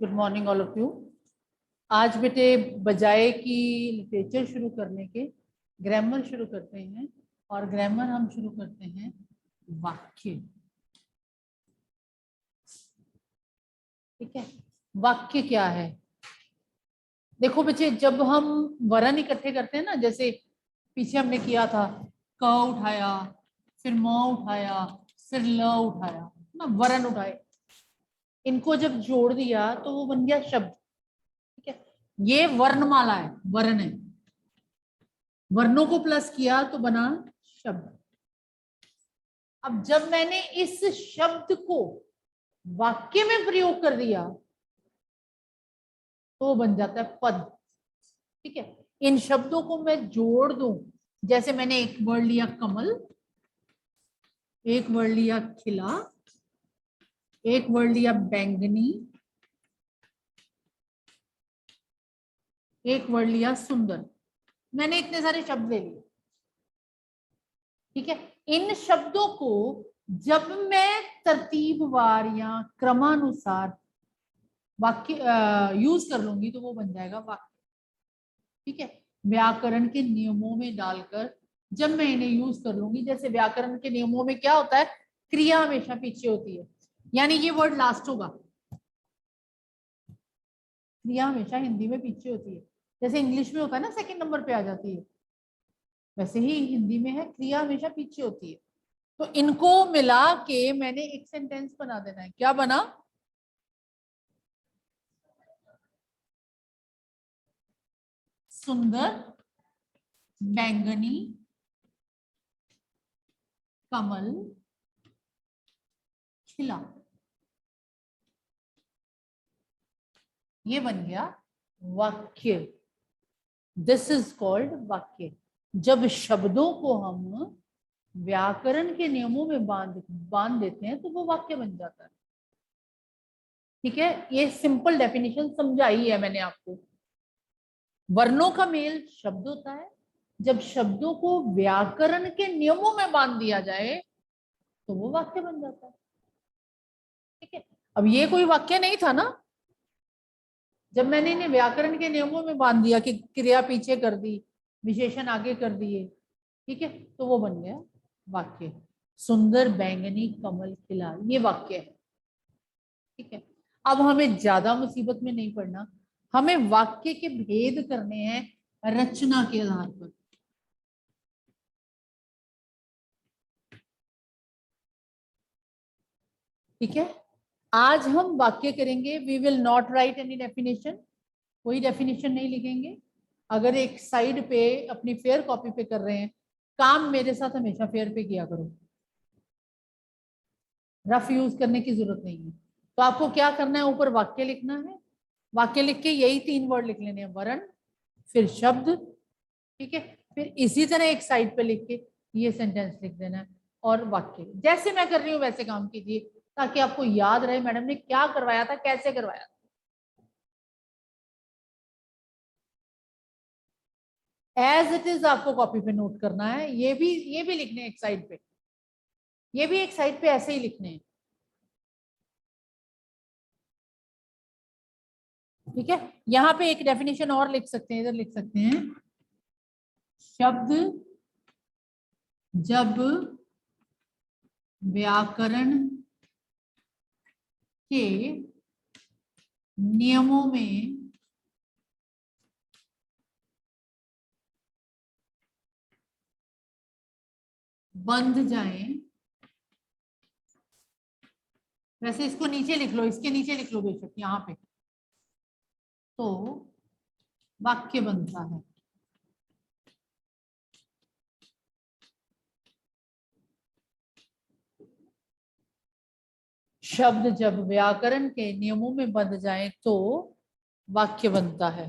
Good morning all of you. आज बेटे बजाय कि लिटरेचर शुरू करने के ग्रामर शुरू करते हैं, और ग्रामर हम शुरू करते हैं वाक्य। ठीक है, वाक्य क्या है? देखो बच्चे, जब हम वर्ण इकट्ठे करते हैं ना, जैसे पीछे हमने किया था, क उठाया, फिर म उठाया, फिर ल उठाया ना, वर्ण उठाए, इनको जब जोड़ दिया तो वो बन गया शब्द। ठीक है, ये वर्णमाला है, वर्ण है, वर्णों को प्लस किया तो बना शब्द। अब जब मैंने इस शब्द को वाक्य में प्रयोग कर दिया तो बन जाता है पद। ठीक है, इन शब्दों को मैं जोड़ दूं, जैसे मैंने एक वर्ड लिया कमल, एक वर्ड लिया खिला, एक वर्ड लिया बैंगनी, एक वर्ड लिया सुंदर। मैंने इतने सारे शब्द ले लिए। ठीक है, इन शब्दों को जब मैं तरतीबवार या क्रमानुसार वाक्य यूज कर लूंगी तो वो बन जाएगा वाक्य। ठीक है, व्याकरण के नियमों में डालकर जब मैं इन्हें यूज कर लूंगी, जैसे व्याकरण के नियमों में क्या होता है, क्रिया हमेशा पीछे होती है, यानी ये वर्ड लास्ट होगा, क्रिया हमेशा हिंदी में पीछे होती है। जैसे इंग्लिश में होता है ना, सेकंड नंबर पे आ जाती है, वैसे ही हिंदी में है, क्रिया हमेशा पीछे होती है। तो इनको मिला के मैंने एक सेंटेंस बना देना है। क्या बना? सुंदर, बैंगनी, कमल, खिला। ये बन गया वाक्य। दिस इज कॉल्ड वाक्य। जब शब्दों को हम व्याकरण के नियमों में बांध देते हैं तो वो वाक्य बन जाता है। ठीक है, ये सिंपल डेफिनेशन समझाई है मैंने आपको। वर्णों का मेल शब्द होता है, जब शब्दों को व्याकरण के नियमों में बांध दिया जाए तो वो वाक्य बन जाता है। ठीक है, अब ये कोई वाक्य नहीं था ना, जब मैंने इन्हें व्याकरण के नियमों में बांध दिया कि क्रिया पीछे कर दी, विशेषण आगे कर दिए, ठीक है, तो वो बन गया वाक्य। सुंदर, बैंगनी, कमल, खिला, ये वाक्य है। ठीक है, अब हमें ज्यादा मुसीबत में नहीं पड़ना, हमें वाक्य के भेद करने हैं रचना के आधार पर। ठीक है, आज हम वाक्य करेंगे। We will not write any definition, कोई डेफिनेशन नहीं लिखेंगे। अगर एक साइड पे अपनी फेयर कॉपी पे कर रहे हैं, काम मेरे साथ हमेशा फेयर पे किया करो, रफ यूज करने की जरूरत नहीं है। तो आपको क्या करना है, ऊपर वाक्य लिखना है, वाक्य लिख के यही 3 वर्ड लिख लेने हैं, वर्ण, फिर शब्द। ठीक है, फिर इसी तरह एक साइड पे लिख के ये सेंटेंस लिख देना है, और वाक्य जैसे मैं कर रही हूँ वैसे काम कीजिए, ताकि आपको याद रहे मैडम ने क्या करवाया था, कैसे करवाया था। एज इट इज आपको कॉपी पे नोट करना है। ये भी लिखने हैं एक साइड पे, ये भी एक साइड पे ऐसे ही लिखने हैं। ठीक है, यहाँ पे एक डेफिनेशन और लिख सकते हैं, इधर लिख सकते हैं, शब्द जब व्याकरण के नियमों में बंध जाए, वैसे इसको नीचे लिख लो, इसके नीचे लिख लो बेशक, यहाँ पे, तो वाक्य बनता है। शब्द जब व्याकरण के नियमों में बंध जाए तो वाक्य बनता है।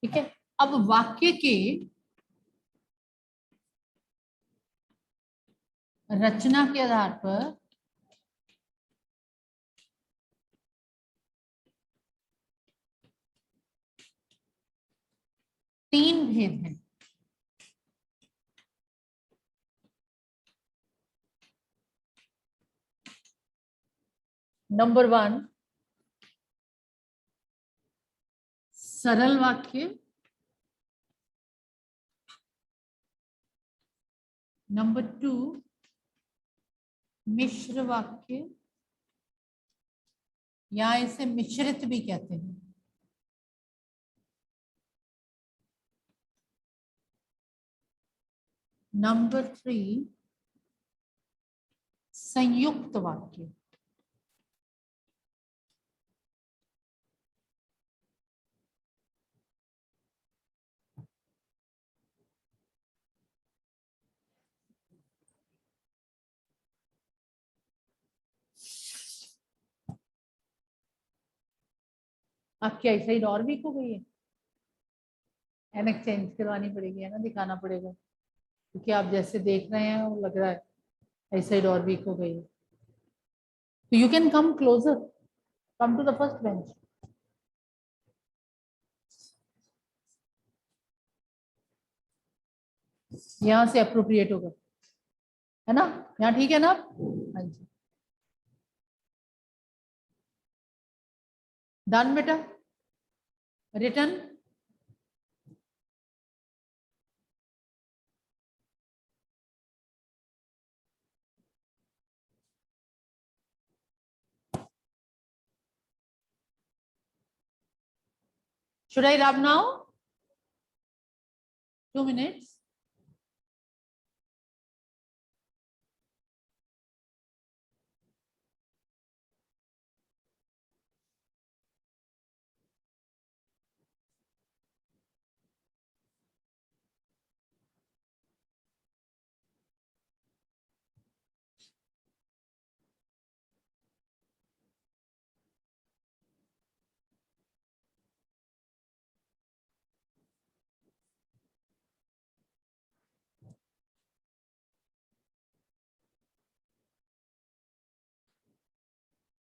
ठीक है, अब वाक्य के रचना के आधार पर 3 भेद हैं। नंबर 1 सरल वाक्य, नंबर 2 मिश्र वाक्य, या इसे मिश्रित भी कहते हैं। नंबर 3 संयुक्त वाक्य। आपकी आईसाइट और वीक हो गई है, एनक चेंज करवानी पड़ेगी, है ना, दिखाना पड़ेगा, क्योंकि आप जैसे देख रहे हैं वो लग रहा है आईसाइट और वीक हो गई है। तो you can come closer, come to the first bench. यहाँ से अप्रोप्रिएट होगा, है ना, यहाँ ठीक है ना आप? हाँ जी, डन बेटा, return. Should I rub now? 2 minutes.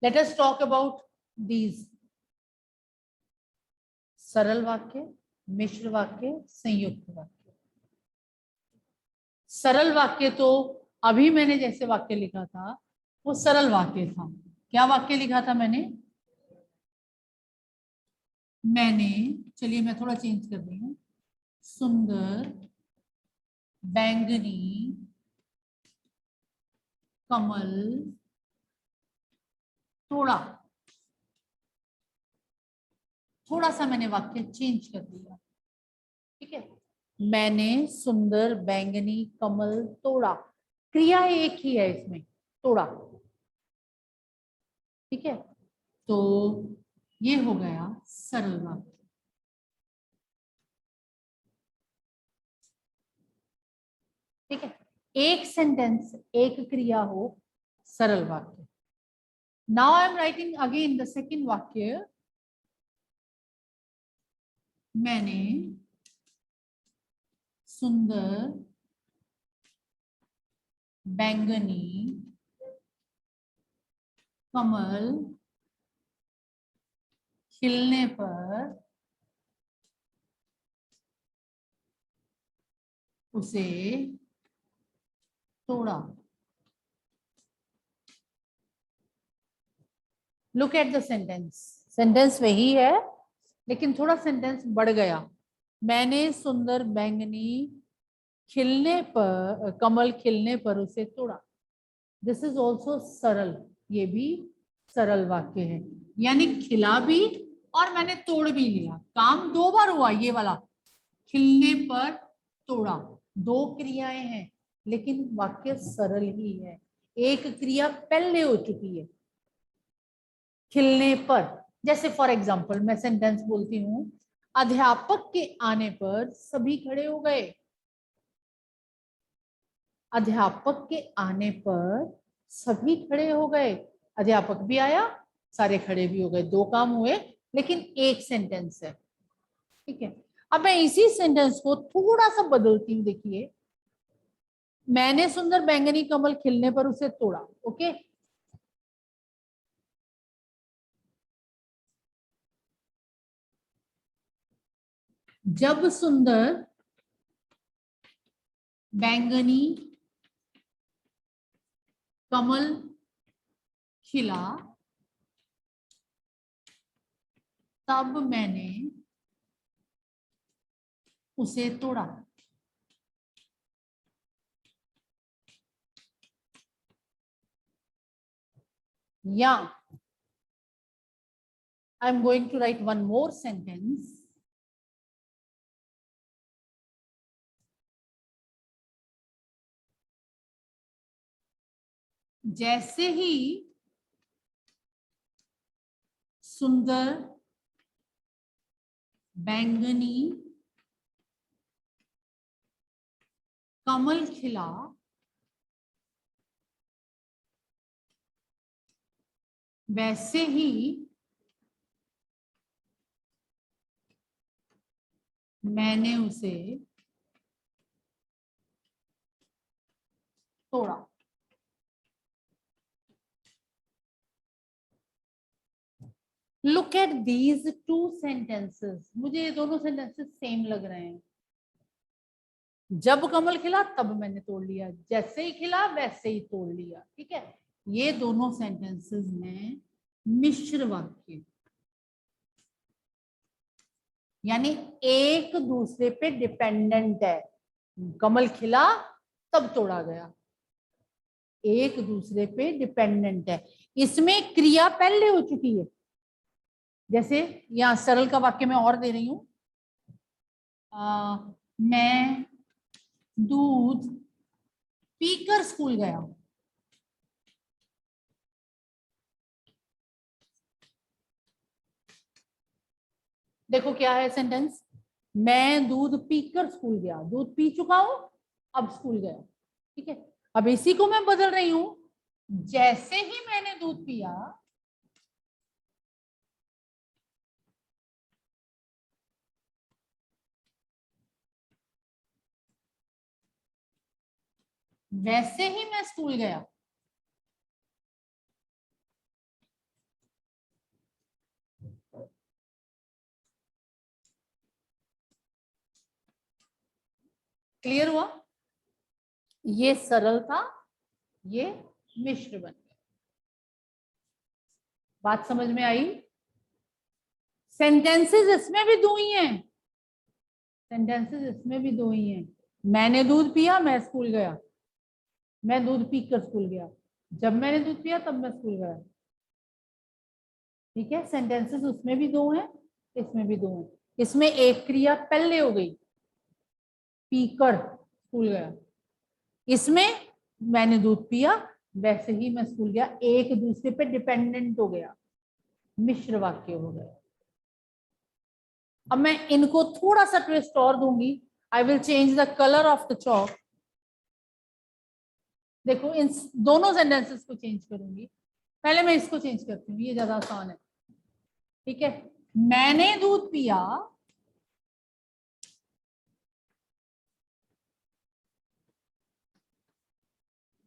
Let us talk about these सरल वाक्य, मिश्र वाक्य, संयुक्त वाक्य। सरल वाक्य तो अभी मैंने जैसे वाक्य लिखा था वो सरल वाक्य था। क्या वाक्य लिखा था मैंने? चलिए मैं थोड़ा चेंज कर रही हूँ, सुंदर बैंगनी कमल तोड़ा। थोड़ा सा मैंने वाक्य चेंज कर दिया, ठीक है। मैंने सुंदर बैंगनी कमल तोड़ा, क्रिया एक ही है इसमें, तोड़ा, ठीक है। तो ये हो गया सरल वाक्य, ठीक है। एक सेंटेंस, एक क्रिया हो, सरल वाक्य। Now I am writing again the second वाक्य। मैंने सुंदर बैंगनी कमल खिलने पर उसे तोड़ा। Look at the sentence, sentence वही है लेकिन थोड़ा सेंटेंस बढ़ गया। मैंने सुंदर बैंगनी खिलने पर, कमल खिलने पर उसे तोड़ा। दिस इज ऑल्सो सरल, ये भी सरल वाक्य है, यानी खिला भी और मैंने तोड़ भी लिया, काम 2 बार हुआ। ये वाला खिलने पर तोड़ा, 2 क्रियाएं हैं लेकिन वाक्य सरल ही है। एक क्रिया पहले हो चुकी है, खिलने पर। जैसे फॉर एग्जाम्पल मैं सेंटेंस बोलती हूँ, अध्यापक के आने पर सभी खड़े हो गए। अध्यापक के आने पर सभी खड़े हो गए, अध्यापक भी आया, सारे खड़े भी हो गए, 2 काम हुए लेकिन एक सेंटेंस है, ठीक है। अब मैं इसी सेंटेंस को थोड़ा सा बदलती हूँ, देखिए। मैंने सुंदर बैंगनी कमल खिलने पर उसे तोड़ा, ओके। जब सुंदर बैंगनी कमल खिला तब मैंने उसे तोड़ा। या I am going to write one more sentence. जैसे ही सुंदर बैंगनी कमल खिला वैसे ही मैंने उसे तोड़ा। Look at these two sentences. मुझे ये दोनों सेंटेंसेस सेम लग रहे हैं। जब कमल खिला तब मैंने तोड़ लिया, जैसे ही खिला वैसे ही तोड़ लिया। ठीक है, ये दोनों सेंटेंसेस में मिश्र वाक्य, यानी एक दूसरे पे डिपेंडेंट है। कमल खिला तब तोड़ा गया, एक दूसरे पे डिपेंडेंट है। इसमें क्रिया पहले हो चुकी है। जैसे यहां सरल का वाक्य मैं और दे रही हूं, मैं दूध पीकर स्कूल गया। देखो क्या है सेंटेंस, मैं दूध पीकर स्कूल गया, दूध पी चुका हूं, अब स्कूल गया। ठीक है, अब इसी को मैं बदल रही हूं, जैसे ही मैंने दूध पिया वैसे ही मैं स्कूल गया। क्लियर हुआ? ये सरल था, ये मिश्र बन गया। बात समझ में आई? सेंटेंसेस इसमें भी दो ही हैं, सेंटेंसेस इसमें भी दो ही हैं। मैंने दूध पिया, मैं स्कूल गया। मैं दूध पीकर स्कूल गया, जब मैंने दूध पिया तब मैं स्कूल गया। ठीक है, सेंटेंसेस उसमें भी दो हैं, इसमें भी दो हैं। इसमें एक क्रिया पहले हो गई, पीकर स्कूल गया। इसमें मैंने दूध पिया वैसे ही मैं स्कूल गया, एक दूसरे पे डिपेंडेंट हो गया, मिश्र वाक्य हो गया। अब मैं इनको थोड़ा सा ट्विस्ट और दूंगी। I will change the colour of the chalk. देखो इन दोनों सेंटेंसेस को चेंज करूंगी। पहले मैं इसको चेंज करती हूँ, ये ज्यादा आसान है। ठीक है, मैंने दूध पिया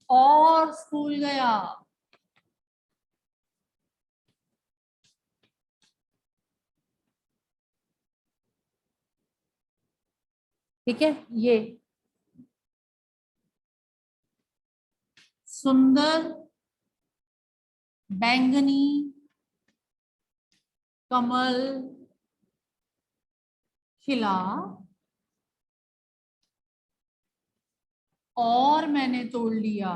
और स्कूल गया। ठीक है, ये सुंदर बैंगनी कमल खिला और मैंने तोड़ लिया।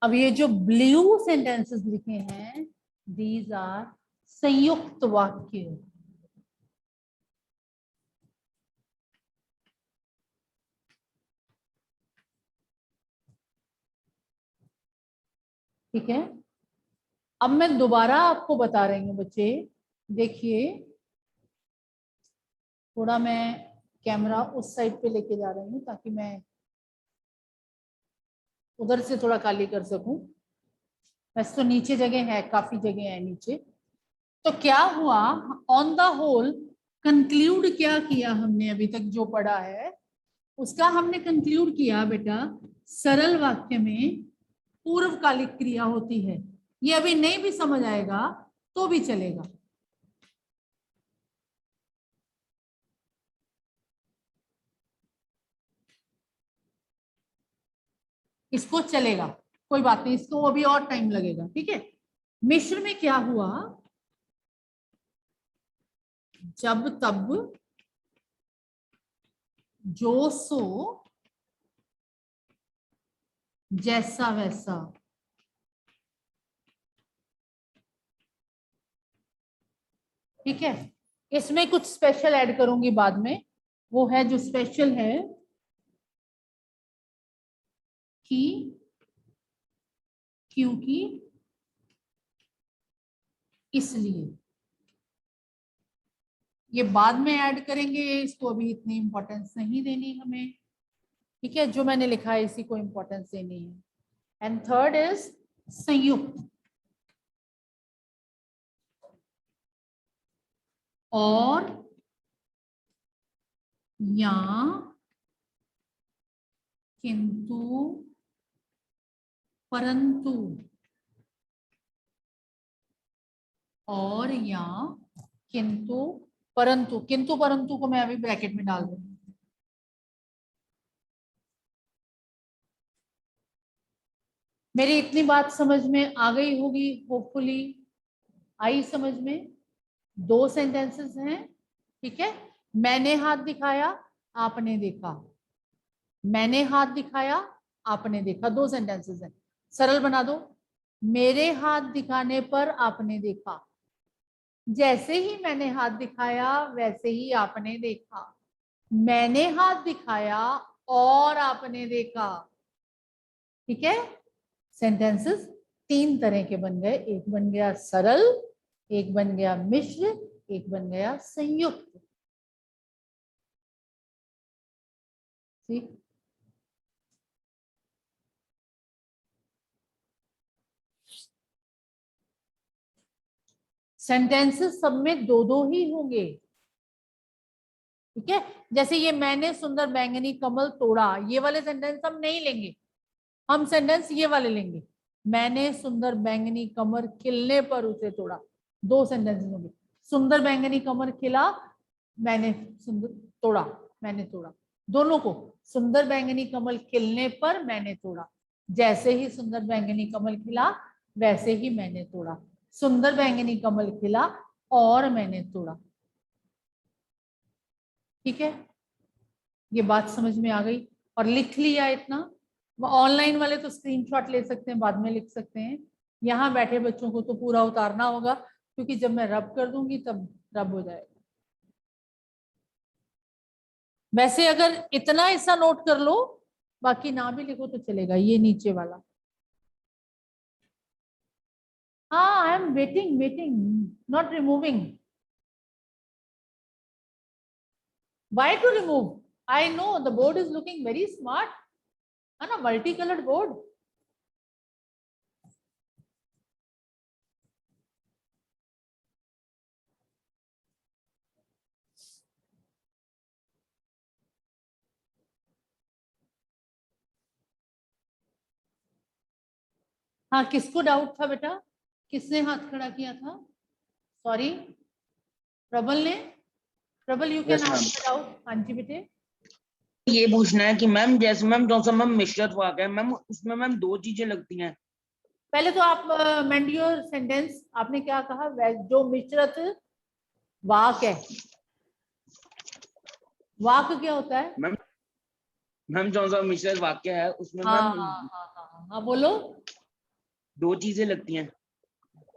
अब ये जो ब्लू सेंटेंसेस लिखे हैं, दीज आर संयुक्त वाक्य। ठीक है, अब मैं दोबारा आपको बता रही हूँ बच्चे, देखिए थोड़ा मैं कैमरा उस साइड पे लेके जा रही हूँ ताकि मैं उधर से थोड़ा खाली कर सकूं। वैसे तो नीचे जगह है, काफी जगह है नीचे। तो क्या हुआ, ऑन द होल कंक्लूड क्या किया हमने अभी तक जो पढ़ा है उसका हमने कंक्लूड किया बेटा, सरल वाक्य में पूर्वकालिक क्रिया होती है। ये अभी नहीं भी समझ आएगा तो भी चलेगा। इसको चलेगा, कोई बात नहीं, इसको अभी और टाइम लगेगा, ठीक है। मिश्र में क्या हुआ, जब तब जो सो जैसा वैसा, ठीक है। इसमें कुछ स्पेशल ऐड करूंगी बाद में, वो है जो स्पेशल है कि क्योंकि इसलिए, ये बाद में ऐड करेंगे, इसको अभी इतनी इंपॉर्टेंस नहीं देनी हमें, ठीक है। जो मैंने लिखा है इसी को इंपॉर्टेंस देनी है। एंड थर्ड इज संयुक्त और या किंतु परंतु, और या किंतु परंतु, किंतु परंतु को मैं अभी ब्रैकेट में डाल दूंगी। मेरी इतनी बात समझ में आ गई होगी, होपफुली आई समझ में। दो सेंटेंसेस हैं, ठीक है। मैंने हाथ दिखाया, आपने देखा, मैंने हाथ दिखाया, आपने देखा, दो सेंटेंसेस हैं। सरल बना दो, मेरे हाथ दिखाने पर आपने देखा, जैसे ही मैंने हाथ दिखाया वैसे ही आपने देखा, मैंने हाथ दिखाया और आपने देखा, ठीक है। सेंटेंसेस तीन तरह के बन गए, एक बन गया सरल, एक बन गया मिश्र, एक बन गया संयुक्त, ठीक। सेंटेंसेस सब में दो दो ही होंगे, ठीक है। जैसे ये मैंने सुंदर बैंगनी कमल तोड़ा, ये वाले सेंटेंस हम नहीं लेंगे, हम सेंटेंस ये वाले लेंगे, मैंने सुंदर बैंगनी कमल खिलने पर उसे तोड़ा। दो सेंटेंसेस होंगे, सुंदर बैंगनी कमल खिला, मैंने सुंदर तोड़ा, मैंने तोड़ा, दोनों को। सुंदर बैंगनी कमल खिलने पर मैंने तोड़ा, जैसे ही सुंदर बैंगनी कमल खिला वैसे ही मैंने तोड़ा, सुंदर बैंगनी कमल खिला और मैंने तोड़ा, ठीक है। ये बात समझ में आ गई और लिख लिया इतना। ऑनलाइन वाले तो स्क्रीनशॉट ले सकते हैं, बाद में लिख सकते हैं, यहाँ बैठे बच्चों को तो पूरा उतारना होगा, क्योंकि जब मैं रब कर दूंगी तब रब हो जाएगा। वैसे अगर इतना हिस्सा नोट कर लो, बाकी ना भी लिखो तो चलेगा, ये नीचे वाला। हाँ, I am waiting waiting, not removing. Why to remove? I know the board is looking very smart, है ना, multicolored board. हाँ, किसको डाउट था बेटा, किसने हाथ खड़ा किया था? सॉरी, प्रबल ने। प्रबल, यू कैन आस्क डाउट। हाँ जी बेटे। ये पूछना है कि मैम जैसे मैम जो सा मैम मिश्रित वाक्य है मैम, उसमें मैम दो चीजें लगती हैं। पहले तो आप मेंड योर सेंटेंस, आपने क्या कहा, जो मिश्रित वाक्य है, वाक्य क्या होता है? मैम मैम जो सा मिश्रित वाक्य है उसमें हाँ मैम हाँ हाँ हाँ हाँ, बोलो। दो चीजें लगती हैं।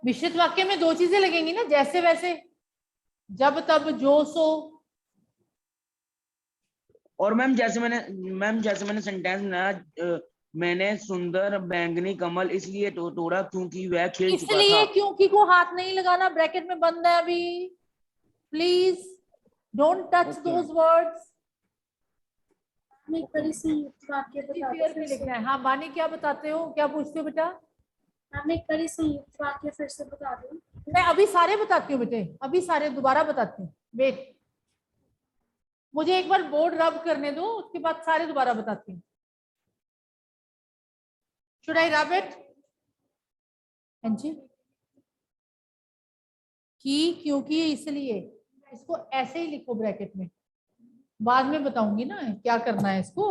मिश्रित वाक्य में दो चीजें लगेंगी ना, जैसे वैसे, जब तब जो सो। और मैम जैसे मैंने सेंटेंस बनाया, मैंने सुंदर बैंगनी कमल इसलिए तोड़ा क्योंकि वह खिल चुका इसलिए था। क्योंकि को हाथ नहीं लगाना, ब्रैकेट में बंद है अभी, please don't touch those words. हमें कड़ी संयुक्त वाक्य बता दो फिर से। लिखना है। हाँ बानी, क्या बताते हो, क्या पूछते हो बेटा? हमें कड़ी संयुक्त वाक्य फिर से बता दो। मैं अभी सारे बताती हूँ बेटे, अभी सारे दोबारा बताती हूँ, वेट। मुझे एक बार बोर्ड रब करने दो, उसके बाद सारे दोबारा बताती हूँ। Should I rub it? हाँ जी, क्योंकि इसलिए इसको ऐसे ही लिखो ब्रैकेट में, बाद में बताऊंगी ना क्या करना है इसको।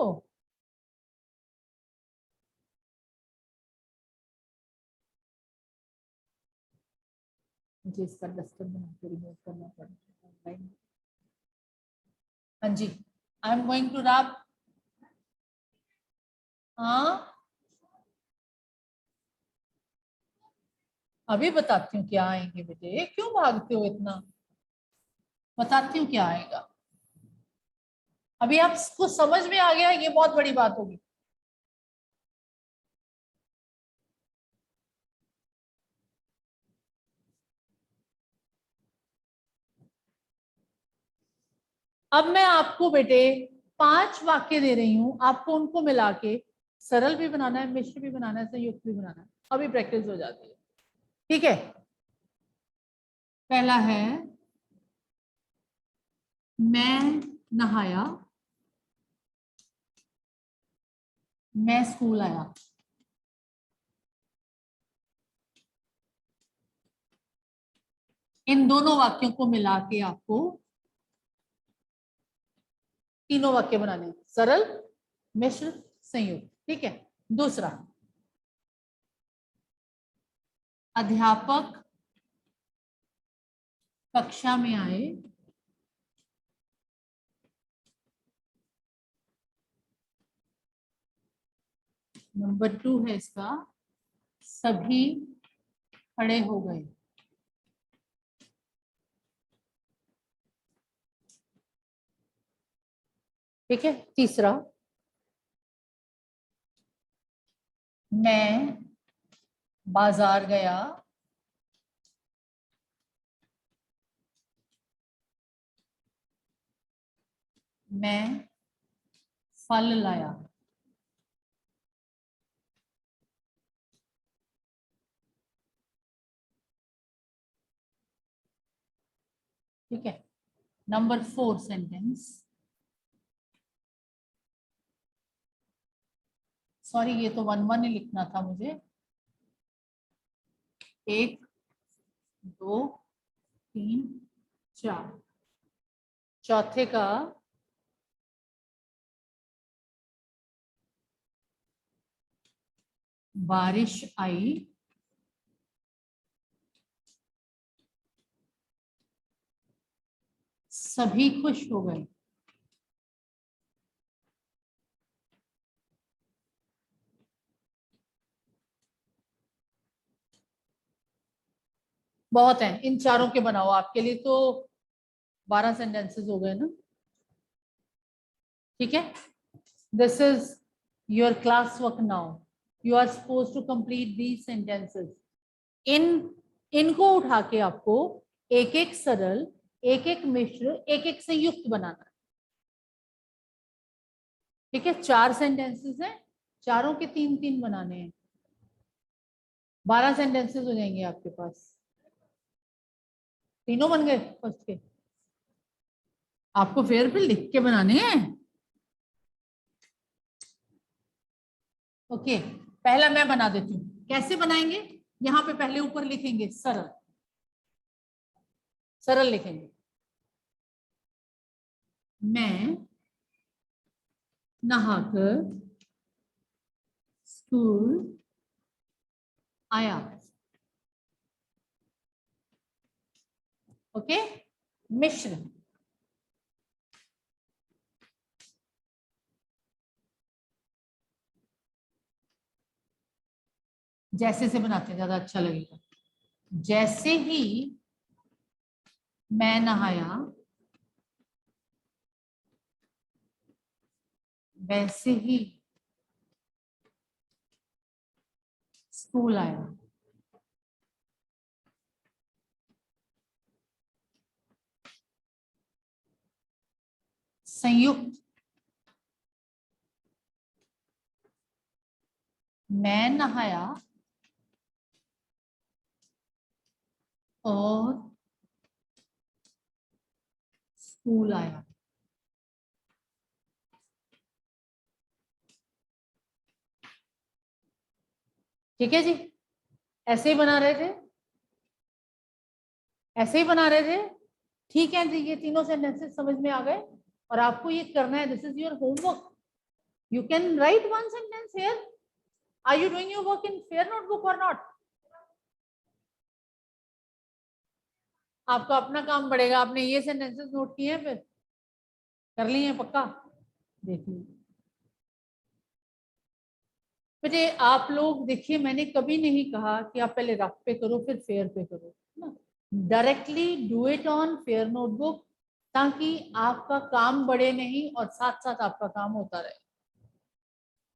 मुझे इसका डस्टर बना के रिमूव करना पड़ेगा। हाँ जी, I am going to rub. हाँ, अभी बताती हूँ क्या आएंगे बेटे, क्यों भागते हो इतना। बताती हूँ क्या आएगा। अभी आपको समझ में आ गया, ये बहुत बड़ी बात होगी। अब मैं आपको बेटे 5 वाक्य दे रही हूं, आपको उनको मिला के सरल भी बनाना है, मिश्र भी बनाना है, संयुक्त भी बनाना है। अभी प्रैक्टिस हो जाती है, ठीक है। पहला है, मैं नहाया, मैं स्कूल आया। इन दोनों वाक्यों को मिला के आपको तीनों वाक्य बनाने हैं, सरल, मिश्र, संयुक्त, ठीक है। दूसरा, अध्यापक कक्षा में आए, नंबर 2 है इसका, सभी खड़े हो गए। ठीक है। तीसरा, मैं बाजार गया, मैं फल लाया। ठीक है। नंबर 4 सेंटेंस, सॉरी ये तो 1 1 ही लिखना था मुझे, 1 2 3 4। चौथे का, बारिश आई, सभी खुश हो गए। बहुत है, इन चारों के बनाओ, आपके लिए तो 12 सेंटेंसेस हो गए ना। ठीक है, this is your class work now, you are suppose to complete these sentences. इन इनको उठा के आपको एक एक सरल, एक एक मिश्र, एक एक संयुक्त बनाना है। ठीक है, 4 सेंटेंसेस हैं, चारों के 3 3 बनाने हैं, 12 सेंटेंसेस हो जाएंगे आपके पास। तीनों बन गए फर्स्ट के, आपको फिर लिख के बनाने हैं। ओके, पहला मैं बना देती हूँ, कैसे बनाएंगे। यहाँ पे पहले ऊपर लिखेंगे सरल, सरल लिखेंगे, मैं नहाकर स्कूल आया। ओके, मिश्र, जैसे से बनाते हैं ज्यादा अच्छा लगेगा। जैसे ही मैं नहाया, वैसे ही स्कूल आया। संयुक्त, मैं नहाया और स्कूल आया। ठीक है जी, ऐसे ही बना रहे थे, ऐसे ही बना रहे थे। ठीक है जी, ये तीनों सेंटेंसेस समझ में आ गए और आपको ये करना है, this is your homework. You can write one sentence here. Are you doing your work in fair notebook और नॉट? आपका अपना काम बढ़ेगा। आपने ये सेंटेंसेस नोट किए हैं, फिर कर लिए हैं पक्का? देखिए बेटे, आप लोग देखिए, मैंने कभी नहीं कहा कि आप पहले रफ पे करो फिर फेयर पे करो ना। Directly do it on fair notebook, ताकि आपका काम बढ़े नहीं और साथ साथ आपका काम होता रहे।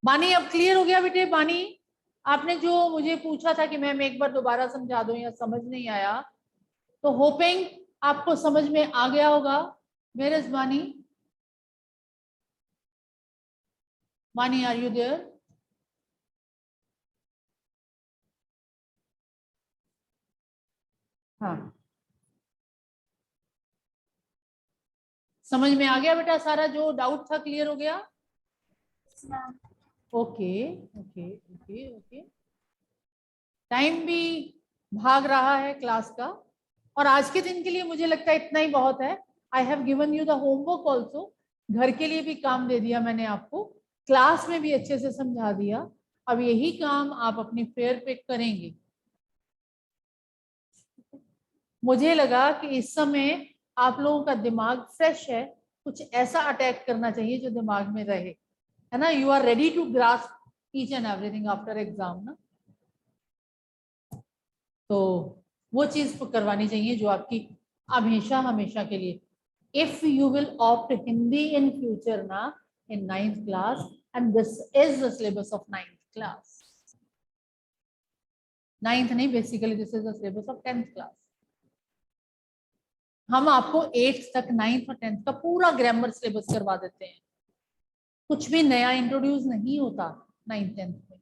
बानी अब क्लियर हो गया बेटे? बानी, आपने जो मुझे पूछा था कि मैम एक बार दोबारा समझा दो या समझ नहीं आया, तो होपिंग आपको समझ में आ गया होगा। वेयर इज बानी? बानी, आर यू देयर? हाँ, समझ में आ गया बेटा? सारा जो डाउट था क्लियर हो गया? Ma'am. Okay okay okay okay. Time भी भाग रहा है क्लास का, और आज के दिन के लिए मुझे लगता है इतना ही बहुत है। I have given you the homework also. घर के लिए भी काम दे दिया मैंने आपको, क्लास में भी अच्छे से समझा दिया। अब यही काम आप अपनी फेयर पे करेंगे। मुझे लगा कि इस समय आप लोगों का दिमाग फ्रेश है, कुछ ऐसा अटैक करना चाहिए जो दिमाग में रहे, है ना? You are ready to grasp each and everything after exam ना। तो वो चीज करवानी चाहिए जो आपकी हमेशा हमेशा के लिए। If you will opt Hindi in future ना, इन 9th class, and this is the syllabus of 9th class. 9th नहीं, basically this is the syllabus of 10th class. हम आपको 8th तक, 9th और 10th का पूरा ग्रामर सिलेबस करवा देते हैं। कुछ भी नया इंट्रोड्यूस नहीं होता 9th 10th में,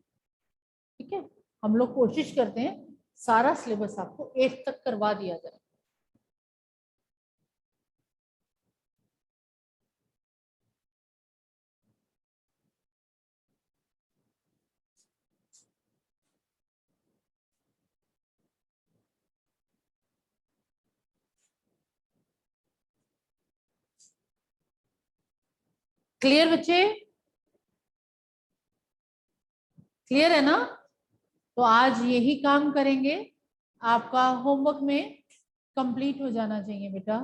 ठीक है? हम लोग कोशिश करते हैं सारा सिलेबस आपको 8th तक करवा दिया जाए। क्लियर बच्चे? क्लियर है ना? तो आज यही काम करेंगे, आपका होमवर्क में कंप्लीट हो जाना चाहिए बेटा।